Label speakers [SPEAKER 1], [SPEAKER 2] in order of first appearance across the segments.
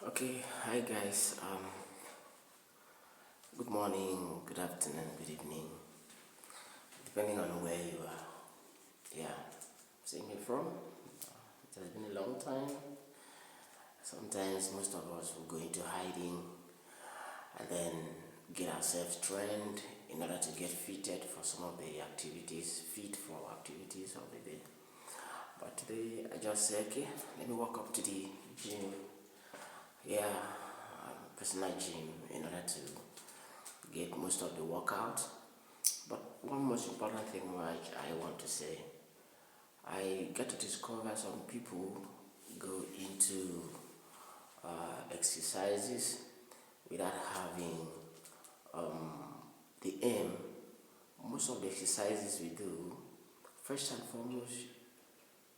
[SPEAKER 1] Okay, hi guys. Good morning, good afternoon, good evening, depending on where you are. Yeah, seeing me from. It has been a long time. Sometimes most of us will go into hiding and then get ourselves trained in order to get fitted for some of the activities, fit for activities of the day. But today I just said, okay, let me walk up to the gym. Yeah, personal gym in order to get most of the workout. But one most important thing which I want to say, I get to discover some people go into exercises without having the aim. Most of the exercises we do, first and foremost,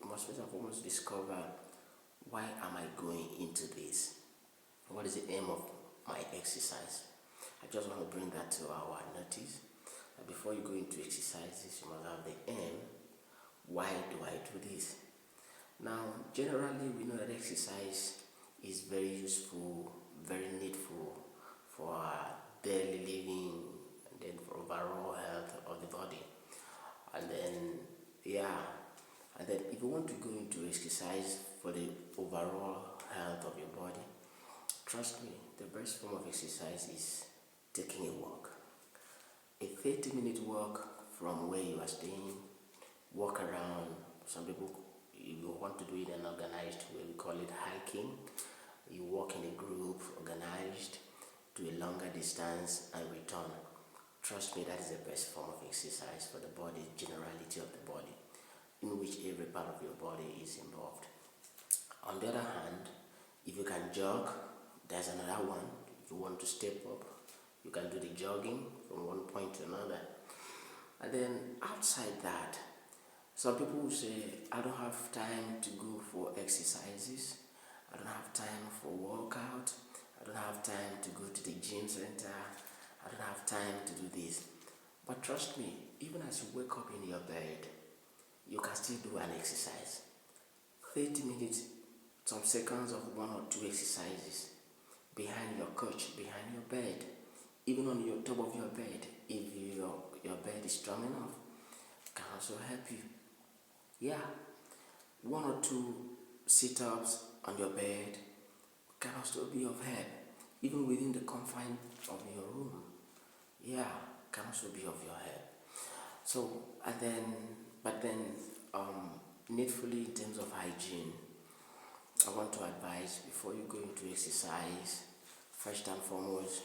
[SPEAKER 1] you must first and foremost discover, why am I going into this? What is the aim of my exercise? I just want to bring that to our notice. Before you go into exercises, you must have the aim. Why do I do this? Now, generally, we know that exercise is very useful, very needful for our daily living and then for overall health of the body. And then, and then if you want to go into exercise for the overall health of your body, trust me, the best form of exercise is taking a walk. A 30-minute walk from where you are staying, walk around. Some people, you want to do it in an organized way, we call it hiking. You walk in a group, organized, to a longer distance and return. Trust me, that is the best form of exercise for the body, generality of the body, in which every part of your body is involved. On the other hand, if you can jog, there's another one. If you want to step up, you can do the jogging from one point to another. And then outside that, some people will say, I don't have time to go for exercises. I don't have time for workout. I don't have time to go to the gym center. I don't have time to do this. But trust me, even as you wake up in your bed, you can still do an exercise. 30 minutes, some seconds of one or two exercises behind your couch, behind your bed, even on your top of your bed, if your bed is strong enough, can also help you. Yeah, one or two sit-ups on your bed can also be of help, even within the confines of your room. Yeah, can also be of your help. So, needfully in terms of hygiene, I want to advise, before you go into exercise, first and foremost,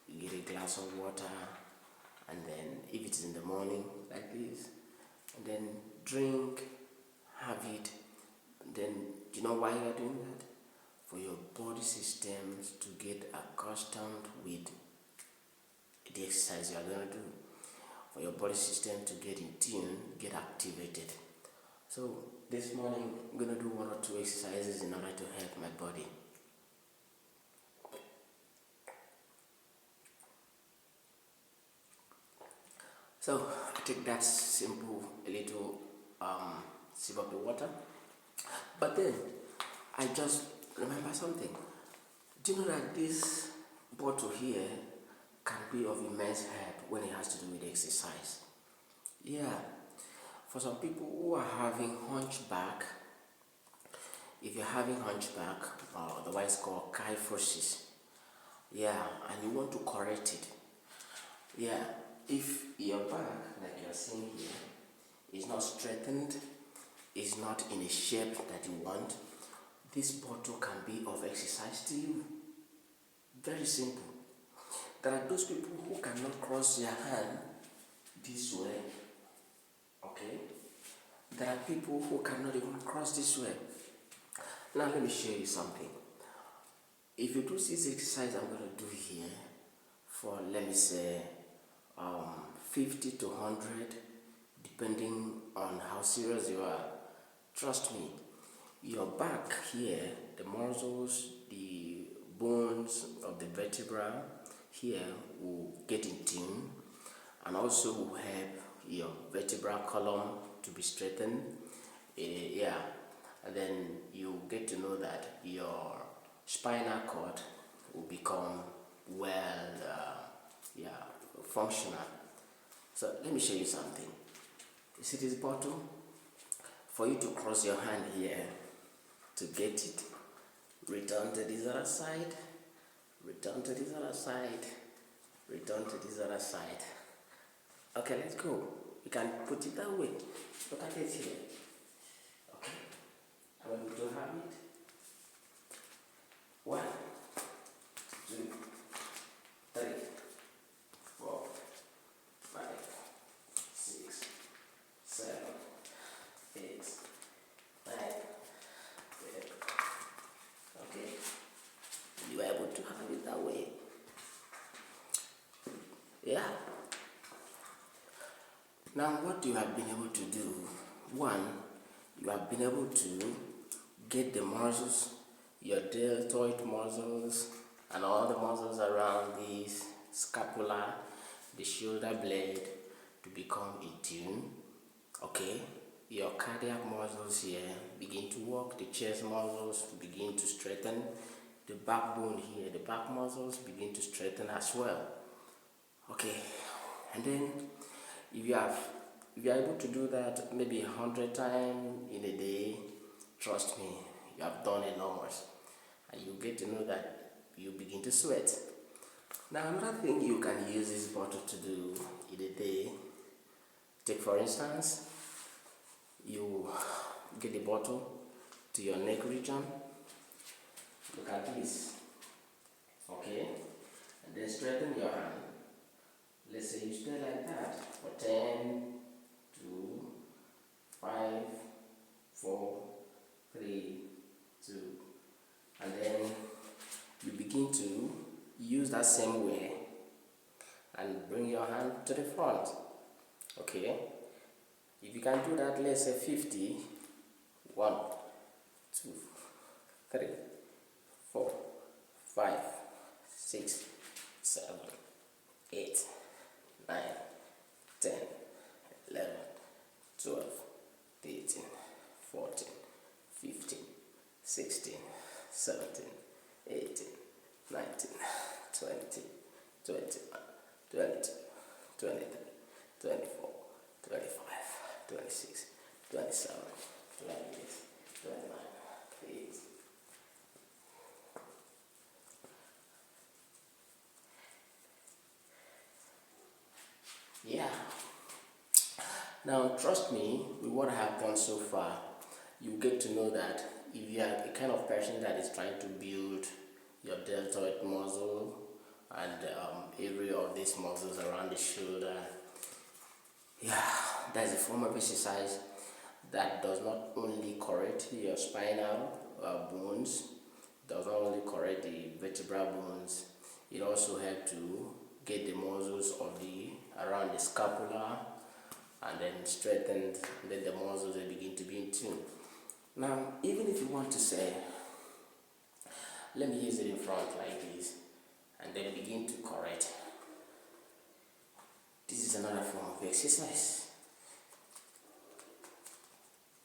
[SPEAKER 1] you get a glass of water, and then if it's in the morning like this, and then drink, have it. Then do you know why you're doing that? For your body systems to get accustomed with the exercise you're going to do. For your body system to get in tune, get activated. So this morning I'm going to do one or two exercises in order to help my body. So I take that simple, a little sip of the water. But then I just remember something. Do you know that this bottle here can be of immense help when it has to do with exercise? Yeah, for some people who are having hunchback, if you're having hunchback, or otherwise called kyphosis, yeah, and you want to correct it, yeah, if your back, like you're seeing here, is not straightened, is not in a shape that you want, this bottle can be of exercise to you. Very simple. There are those people who cannot cross their hand this way. Okay? There are people who cannot even cross this way. Now let me show you something. If you do this exercise I'm going to do here for, let me say, 50 to 100, depending on how serious you are, trust me, your back here, the muscles, the bones of the vertebra here will get in tune, and also will help your vertebral column to be straightened. And then you get to know that your spinal cord will become well, yeah, functional. So let me show you something. You see this bottle? For you to cross your hand here to get it, return to this other side, return to this other side, return to this other side. Okay, let's go. You can put it that way. Look at it here. Okay, I want you to have it. 1, 2, 3, 4, 5, 6, 7, 8, 9, 10. Okay, you are able to have it that way. Yeah. Now, what you have been able to do, 1, you have been able to get the muscles, your deltoid muscles, and all the muscles around the scapula, the shoulder blade, to become in tune. Okay, your cardiac muscles here begin to work, the chest muscles begin to straighten, the backbone here, the back muscles begin to straighten as well. Okay, and then if you are able to do that maybe 100 times in a day, trust me, you have done enormous, and you get to know that you begin to sweat. Now, another thing you can use this bottle to do in a day, take for instance, you get the bottle to your neck region. Look at this. Okay, and then straighten your hand. Let's say you stay like that for 10, 2, 5, 4, 3, 2, and then you begin to use that same way and bring your hand to the front. Okay, if you can do that, let's say 50, 1, 2, 3, 4, 5, 6, 7, 8, 9, 10, 11, 12, 13, 14, 15, 16, 17, 18, 19, 20, 21, 22, 23, 24, 25, 26, 27, 28, 29, 30. Yeah. Now, trust me, with what I have done so far, you get to know that if you are the kind of person that is trying to build your deltoid muscle and every of these muscles around the shoulder, yeah, that's a form of exercise that does not only correct your spinal bones, does not only correct the vertebral bones, it also helps to get the muscles of the around the scapula and then straightened, then the muscles will begin to be in tune. Now, even if you want to say, let me use it in front like this, and then begin to correct, this is another form of exercise.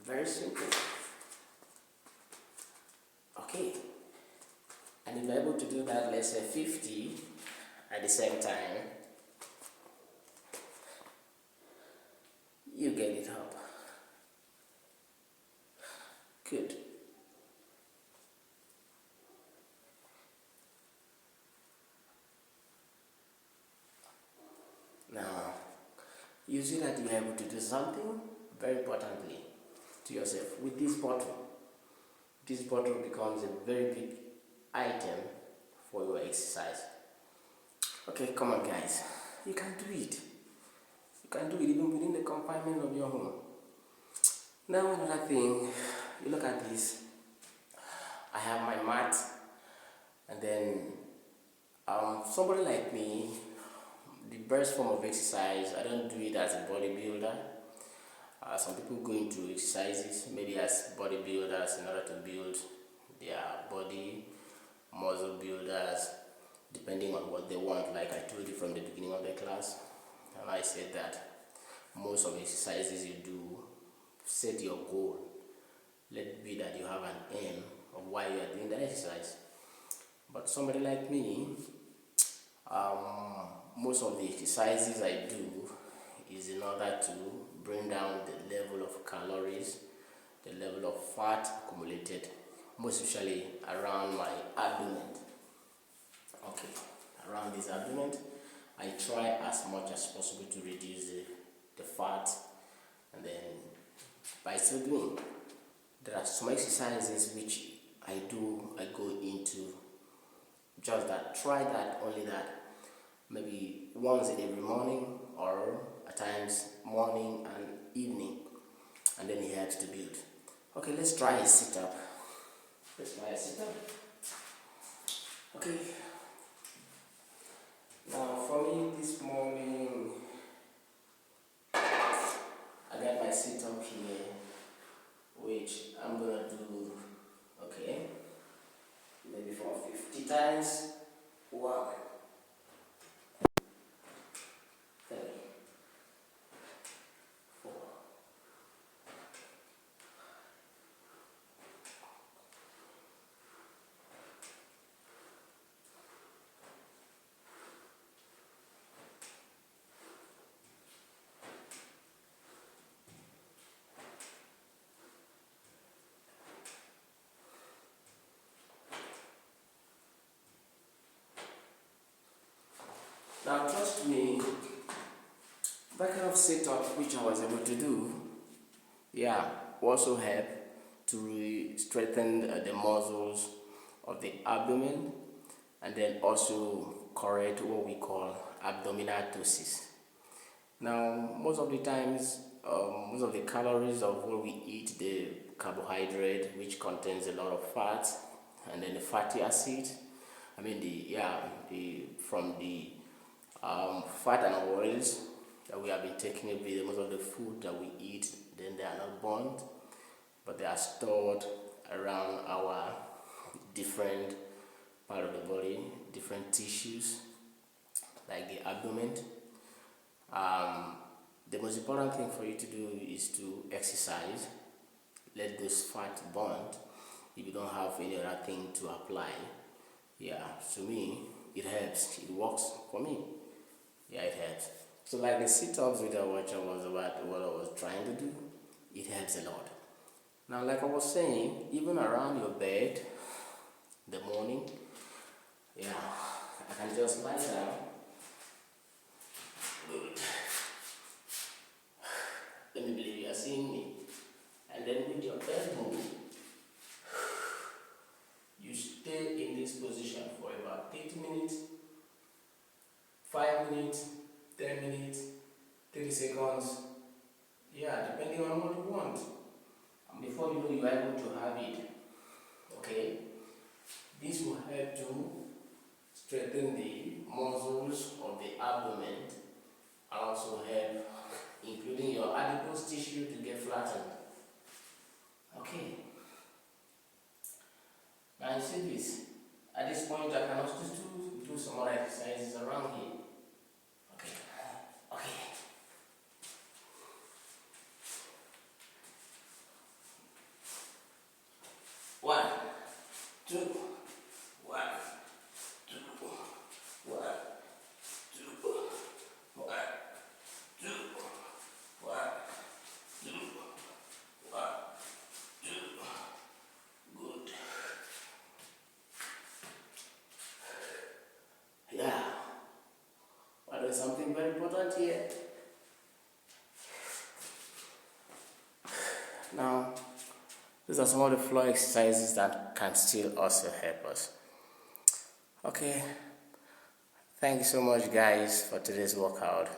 [SPEAKER 1] Very simple. Okay, and if you're able to do that, let's say 50 at the same time, you get it up. Good. Now, you see that you're able to do something very importantly to yourself with this bottle. This bottle becomes a very big item for your exercise. Okay, come on guys, you can do it. You can do it even within the confinement of your home. Now, another thing, you look at this. I have my mat, and then somebody like me, the best form of exercise, I don't do it as a bodybuilder. Some people go into exercises maybe as bodybuilders in order to build their body, muscle builders, depending on what they want. Like I told you from the beginning of the class, and I said that most of the exercises you do, set your goal. Let it be that you have an aim of why you are doing the exercise. But somebody like me, most of the exercises I do is in order to bring down the level of calories, the level of fat accumulated, most especially around my abdomen. Okay, around this abdomen, I try as much as possible to reduce the fat, and then by so doing, there are some exercises which I go into just that, try that, only that, maybe once in every morning or at times morning and evening, and then it helps to build. Okay, let's try a sit-up. Okay, now for me this morning, I got my sit-up here, which I'm gonna do, okay, maybe for 50 times. 1, 3, 4. Now trust me, that kind of sit-up which I was able to do, also help to strengthen the muscles of the abdomen, and then also correct what we call abdominal ptosis. Now, most of the times, most of the calories of what we eat, the carbohydrate, which contains a lot of fat, and then the fatty acid. I mean from the fat and oils that we have been taking away. Most of the food that we eat, then they are not burned, but they are stored around our different part of the body, different tissues, like the abdomen. The most important thing for you to do is to exercise, let those fat burn if you don't have any other thing to apply. To me, it helps, it works for me. It helps. So like the sit-ups with the watcher was about what I was trying to do, it helps a lot. Now like I was saying, even around your bed, the morning, I can just lie down. Good. Let me believe you are seeing me. And then with your elbow, you stay in this position for about 30 minutes, 5 minutes, 10 minutes, 30 seconds. Depending on what you want. And before you know, you are able to have it. Okay? This will help to strengthen the muscles of the abdomen, and also help including your adipose tissue to get flattened. Okay. Now you see this. At this point, I can also do some more exercises around here. Okay. 1, 2, 1, 2, 1, 2, 1, 2, 1, 2, 1, 2. Good. But there's something very important here. Now, these are some of the floor exercises that can still also help us. Okay, thank you so much guys for today's workout.